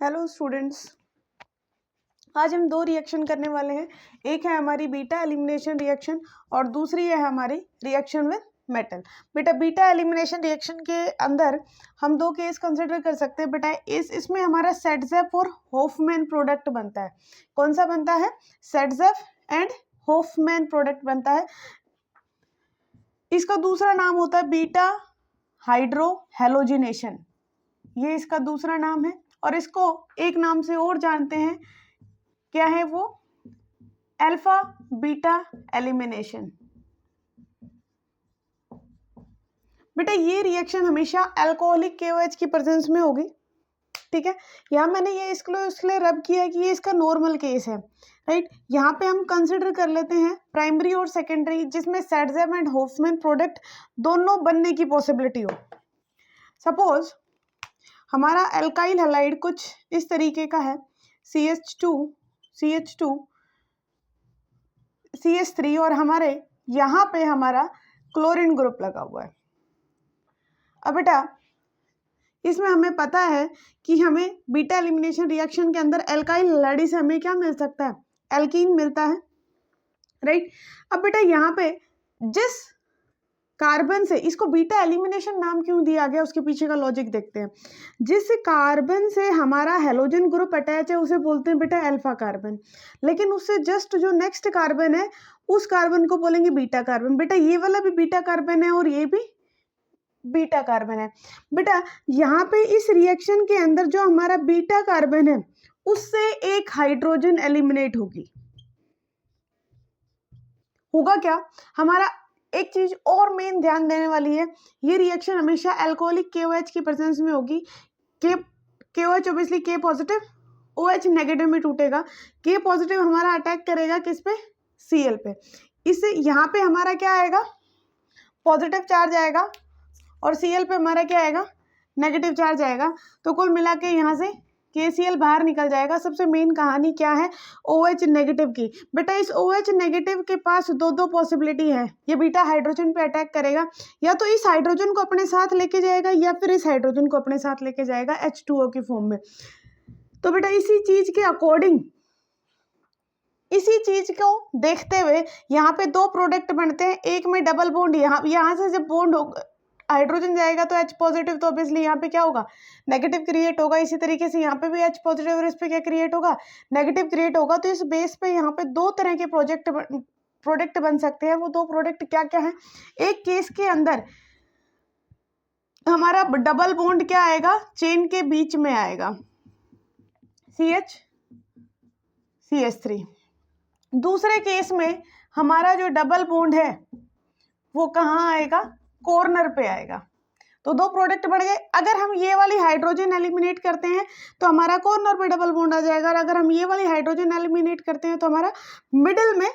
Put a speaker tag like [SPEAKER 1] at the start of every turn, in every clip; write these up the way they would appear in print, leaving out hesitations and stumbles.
[SPEAKER 1] Hello students, आज हम दो रिएक्शन करने वाले हैं। एक है हमारी बीटा एलिमिनेशन रिएक्शन और दूसरी है हमारी रिएक्शन विद मेटल। बेटा बीटा एलिमिनेशन रिएक्शन के अंदर हम दो केस कंसिडर कर सकते हैं। बेटा इसमें हमारा सेटजेफ और होफमैन प्रोडक्ट बनता है। कौन सा बनता है? सेटजेफ एंड होफमैन प्रोडक्ट बनता है। इसका दूसरा नाम होता है बीटा हाइड्रो हेलोजिनेशन, ये इसका दूसरा नाम है। और इसको एक नाम से और जानते हैं, क्या है वो? Alpha beta elimination. बेटा ये रिएक्शन हमेशा अल्कोहलिक KOH की प्रेजेंस में होगी, ठीक है। यहाँ मैंने ये इसलिए रब किया है कि ये इसका नॉर्मल केस है, राइट। यहाँ पे हम कंसिडर कर लेते हैं प्राइमरी और सेकेंडरी, जिसमें सेटजेफ एंड होफमैन प्रोडक्ट दोनों बनने की पॉसिबिलिटी हो। सपोज हमारा एल्काइल हैलाइड कुछ इस तरीके का है, CH2 CH3 और हमारे यहाँ पे हमारा क्लोरीन ग्रुप लगा हुआ है। अब बेटा इसमें हमें पता है कि हमें बीटा एलिमिनेशन रिएक्शन के अंदर एल्काइल हैलाइड से हमें क्या मिल सकता है? एल्कीन मिलता है, राइट। अब बेटा यहाँ पे जिस कार्बन से, इसको बीटा एलिमिनेशन नाम क्यों दिया गया उसके पीछे का लॉजिक देखते हैं। जिस कार्बन से हमारा हेलोजन ग्रुप अटैच है उसे बोलते हैं बेटा अल्फा कार्बन, लेकिन उससे जस्ट जो नेक्स्ट कार्बन है उस कार्बन को बोलेंगे बीटा कार्बन। बेटा ये वाला भी बीटा कार्बन है और ये भी बीटा कार्बन है। बेटा यहाँ पे इस रिएक्शन के अंदर जो हमारा बीटा कार्बन है उससे एक हाइड्रोजन एलिमिनेट होगा क्या? हमारा एक चीज और मेन ध्यान देने वाली है, ये रिएक्शन हमेशा अल्कोहलिक KOH की प्रेजेंस में होगी। KOH obviously K positive, OH negative में टूटेगा। K पॉजिटिव हमारा अटैक करेगा किस पे? Cl पे। इससे यहाँ पे हमारा क्या आएगा? पॉजिटिव चार्ज आएगा और Cl पे हमारा क्या आएगा? नेगेटिव चार्ज आएगा। तो कुल मिला के यहाँ से KCl बाहर निकल जाएगा। सबसे मेन कहानी क्या है? OH नेगेटिव की। बेटा इस OH नेगेटिव के पास दो पॉसिबिलिटी है, ये बीटा हाइड्रोजन पे अटैक करेगा, या तो इस हाइड्रोजन को अपने साथ लेके जाएगा या फिर इस हाइड्रोजन को अपने साथ लेके जाएगा H2O की फॉर्म में। तो बेटा इसी चीज के अकॉर्डिंग, इसी चीज को देखते हुए यहाँ पे दो प्रोडक्ट बनते हैं। एक में डबल बॉन्ड, यहाँ से जब बॉन्ड होगा हाइड्रोजन जाएगा तो H पॉजिटिव, तो ऑब्वियसली यहाँ पे क्या होगा? नेगेटिव क्रिएट होगा। इसी तरीके से यहाँ पे भी H पॉजिटिव और इस पे क्या क्रिएट होगा? नेगेटिव क्रिएट होगा। तो इस बेस पे यहाँ पे दो तरह के प्रोडक्ट बन सकते हैं। वो दो प्रोडक्ट क्या क्या है? एक केस के अंदर हमारा डबल बॉन्ड क्या आएगा? चेन के बीच में आएगा, CH CH3। दूसरे केस में हमारा जो डबल बॉन्ड है वो कहाँ आएगा? कॉर्नर पे आएगा। तो दो प्रोडक्ट बढ़ गए। अगर हम ये वाली हाइड्रोजन एलिमिनेट करते हैं तो हमारा कॉर्नर पे डबल बॉन्ड आ जाएगा, और अगर हम ये वाली हाइड्रोजन एलिमिनेट करते हैं तो हमारा मिडिल में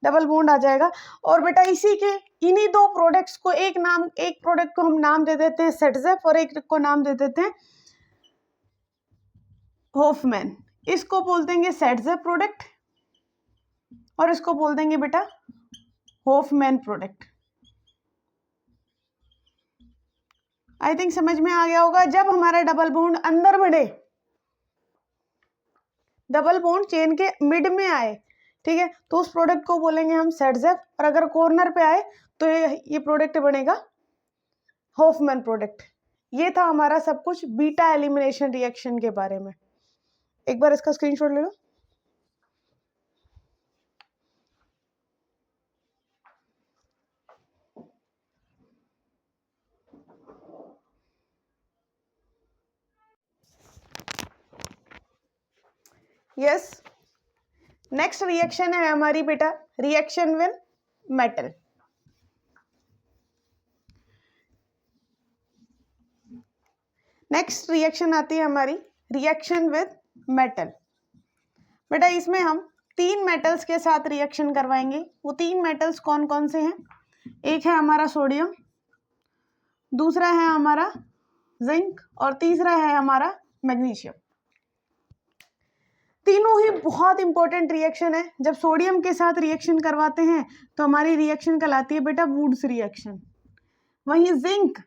[SPEAKER 1] डबल बॉन्ड आ जाएगा। और बेटा इसी के इन्हीं दो प्रोडक्ट्स को एक प्रोडक्ट को हम नाम दे देते हैं सेटजेफ और एक को नाम दे देते हैं होफमैन। इसको बोल देंगे सेटजेफ प्रोडक्ट और इसको बोल देंगे बेटा होफमैन प्रोडक्ट। आई थिंक समझ में आ गया होगा। जब हमारा डबल बॉन्ड अंदर बढ़े, डबल बॉन्ड चेन के मिड में आए, ठीक है, तो उस प्रोडक्ट को बोलेंगे हम सेटजेफ, और अगर कॉर्नर पे आए तो ये प्रोडक्ट बनेगा होफमैन प्रोडक्ट। ये था हमारा सब कुछ बीटा एलिमिनेशन रिएक्शन के बारे में। एक बार इसका स्क्रीनशॉट ले लो। यस, नेक्स्ट रिएक्शन है हमारी बेटा reaction with metal. Next reaction आती है हमारी रिएक्शन विद मेटल। बेटा इसमें हम तीन मेटल्स के साथ रिएक्शन करवाएंगे। वो तीन मेटल्स कौन कौन से हैं? एक है हमारा सोडियम, दूसरा है हमारा जिंक और तीसरा है हमारा मैग्नीशियम। तीनों ही बहुत इंपॉर्टेंट रिएक्शन है। जब सोडियम के साथ रिएक्शन करवाते हैं तो हमारी रिएक्शन कहलाती है बेटा वुड्स रिएक्शन। वहीं जिंक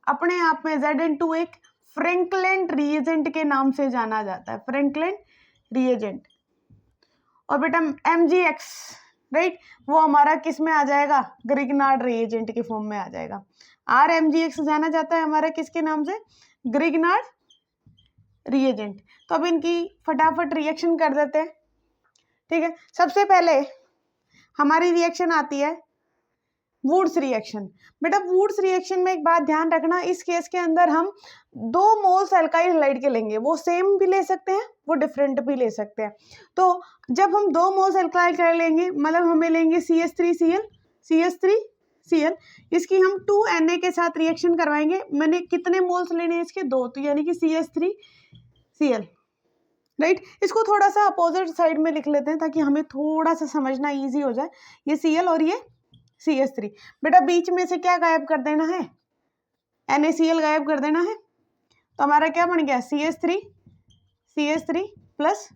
[SPEAKER 1] अपने आप में Zn2 एक फ्रैंकलिन रिएजेंट के नाम से जाना जाता है, फ्रैंकलिन रिएजेंट। और बेटा MgX, राइट, वो हमारा किस में आ जाएगा, ग्रिग्नार्ड रिएजेंट के फॉर्म में आ जाएगा। RMgX जाना जाता है हमारा किसके नाम से, ग्रिग्नार्ड रिएजेंट। तो अब इनकी फटाफट रिएक्शन कर देते हैं, ठीक है। सबसे पहले हमारी रिएक्शन आती है वुड्स रिएक्शन। बेटा वुड्स रिएक्शन में एक बात ध्यान रखना, इस केस के अंदर हम 2 मोल्स अल्काइल हैलाइड के लेंगे, वो सेम भी ले सकते हैं, वो डिफरेंट भी ले सकते हैं। तो जब हम 2 मोल्स अल्काइल कर लेंगे, मतलब हमें लेंगे CH3Cl, इसकी हम 2Na के साथ रिएक्शन करवाएंगे। मैंने कितने मोल्स लेने हैं इसके, 2, तो यानी कि CH3Cl, राइट। इसको थोड़ा सा अपोजिट साइड में लिख लेते हैं ताकि हमें थोड़ा सा समझना इजी हो जाए। ये Cl और ये CH3। बेटा बीच में से क्या गायब कर देना है, NaCl गायब कर देना है। तो हमारा क्या बन गया, CH3 प्लस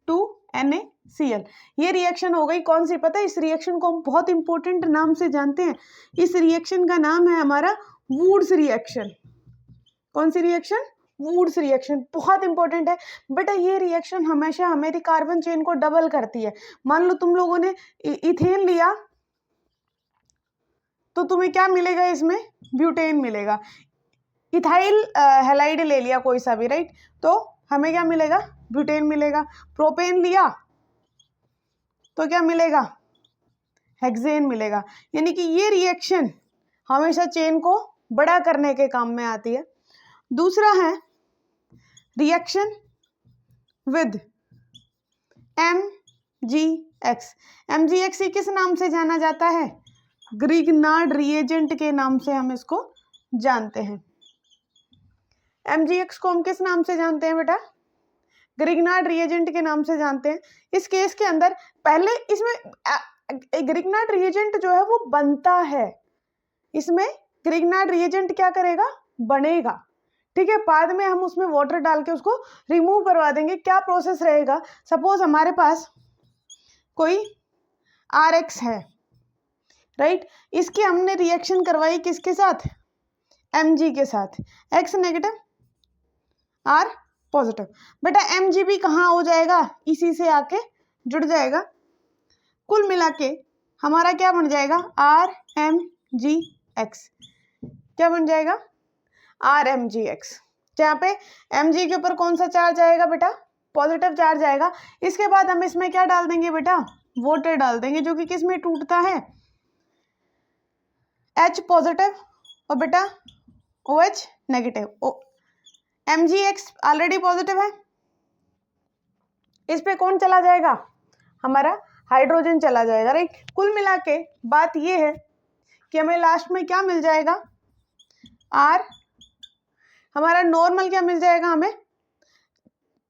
[SPEAKER 1] 2NaCl। ये रिएक्शन हो गई कौन सी, पता है, इस रिएक्शन को हम बहुत इंपॉर्टेंट नाम से जानते हैं। इस रिएक्शन का नाम है हमारा वुड्स रिएक्शन। कौन सी रिएक्शन, वुड्स रिएक्शन, बहुत इंपॉर्टेंट है बेटा। ये रिएक्शन हमेशा हमारी कार्बन चेन को डबल करती है। मान लो तुम लोगों ने इथेन लिया तो तुम्हें क्या मिलेगा, इसमें ब्यूटेन मिलेगा। इथाइल हैलाइड ले लिया कोई सा भी, राइट, तो हमें क्या मिलेगा, ब्यूटेन मिलेगा। प्रोपेन लिया तो क्या मिलेगा, हेक्सेन मिलेगा। यानी कि ये रिएक्शन हमेशा चेन को बड़ा करने के काम में आती है। दूसरा है रिएक्शन विद MgX। MgX ही किस नाम से जाना जाता है, ग्रिग्नार्ड रिएजेंट के नाम से हम इसको जानते हैं। MgX को हम किस नाम से जानते हैं बेटा, ग्रिग्नार्ड रिएजेंट के नाम से जानते हैं। इस केस के अंदर पहले इसमें ग्रिग्नार्ड रिएजेंट जो है वो बनता है, इसमें ग्रिग्नार्ड रिएजेंट क्या करेगा, बनेगा, ठीक है। बाद में हम उसमें वाटर डाल के उसको रिमूव करवा देंगे। क्या प्रोसेस रहेगा, सपोज हमारे पास कोई RX है, राइट, इसकी हमने रिएक्शन करवाई किसके साथ, Mg के साथ, X नेगेटिव R पॉजिटिव। बेटा Mg भी कहाँ हो जाएगा, इसी से आके जुड़ जाएगा। कुल मिला के हमारा क्या बन जाएगा, RMgX। क्या बन जाएगा, RMgX, जहाँ पे Mg के ऊपर कौन सा चार्ज आएगा बेटा, पॉजिटिव चार्ज आएगा। इसके बाद हम इसमें क्या डाल देंगे बेटा, वाटर डाल देंगे, जो कि किस में टूटता है, H पॉजिटिव और बेटा OH negative. MgX already positive है, इस पे कौन चला जाएगा, हमारा हाइड्रोजन चला जाएगा, राइट। कुल मिला के बात ये है कि हमें लास्ट में क्या मिल जाएगा, R, हमारा नॉर्मल क्या मिल जाएगा, हमें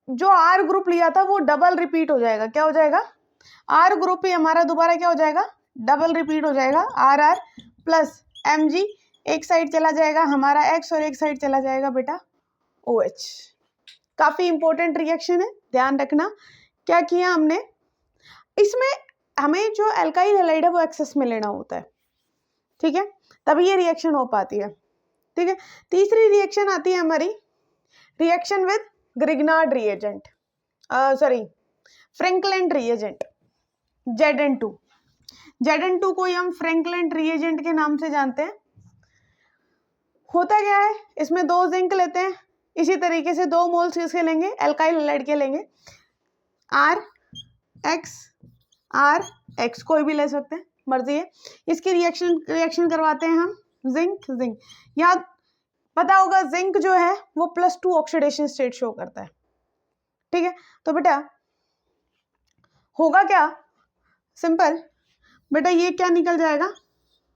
[SPEAKER 1] जो R ग्रुप लिया था वो डबल रिपीट हो जाएगा। क्या हो जाएगा, R ग्रुप ही हमारा दोबारा क्या हो जाएगा, डबल रिपीट हो जाएगा। RR प्लस Mg, एक साइड चला जाएगा हमारा X और एक साइड चला जाएगा बेटा OH। काफी इंपॉर्टेंट रिएक्शन है, ध्यान रखना। क्या किया हमने, इसमें हमें जो अल्काइल हैलाइड है वो एक्सेस में लेना होता है, ठीक है, तभी ये रिएक्शन हो पाती है, ठीक है। तीसरी रिएक्शन आती है हमारी reaction with Grignard reagent, sorry Franklin reagent, Zn2। Zn2 को हम फ्रैंकलिन रिएजेंट के नाम से जानते हैं। होता क्या है, इसमें 2 जिंक लेते हैं, इसी तरीके से 2 मोल्स किसके लेंगे, अल्काइल हैलाइड के लेंगे, RX कोई भी ले सकते हैं, मर्जी है। इसकी रिएक्शन करवाते हैं हम जिंक। याद पता होगा जिंक जो है वो +2 ऑक्सीडेशन स्टेट शो करता है, ठीक है। तो बेटा होगा क्या, सिंपल बेटा, ये क्या निकल जाएगा,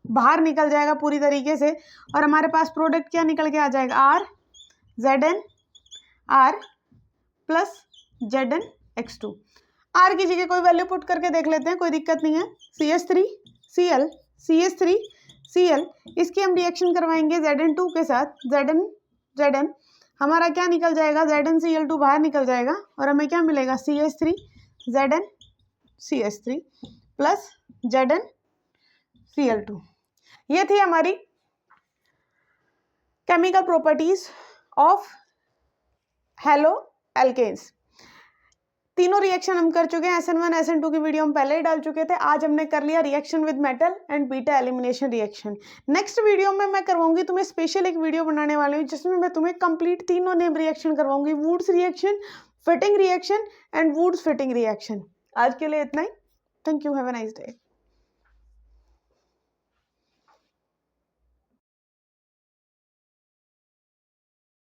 [SPEAKER 1] बाहर निकल जाएगा पूरी तरीके से, और हमारे पास प्रोडक्ट क्या निकल के आ जाएगा, RZnR प्लस ZnX2। R की जगह कोई वैल्यू पुट करके देख लेते हैं, कोई दिक्कत नहीं है। CH3Cl, इसकी हम रिएक्शन करवाएंगे Zn2 के साथ, Zn हमारा क्या निकल जाएगा, ZnCl2 बाहर निकल जाएगा, और हमें क्या मिलेगा, CH3 प्लस ZnCl2। ये थी हमारी chemical properties of haloalkanes. तीनों रिएक्शन हम कर चुके हैं, SN1 SN2 की वीडियो हम पहले ही डाल चुके थे। आज हमने कर लिया reaction with metal and beta elimination reaction. Next video में मैं करवाऊंगी तुम्हें स्पेशल एक वीडियो बनाने वाली हूँ जिसमें मैं तुम्हें कंप्लीट तीनों नेम रिएक्शन करवाऊंगी, Wurtz reaction, Fittig reaction and Wurtz Fittig reaction. आज के लिए इतना ही। Thank you, have a nice day.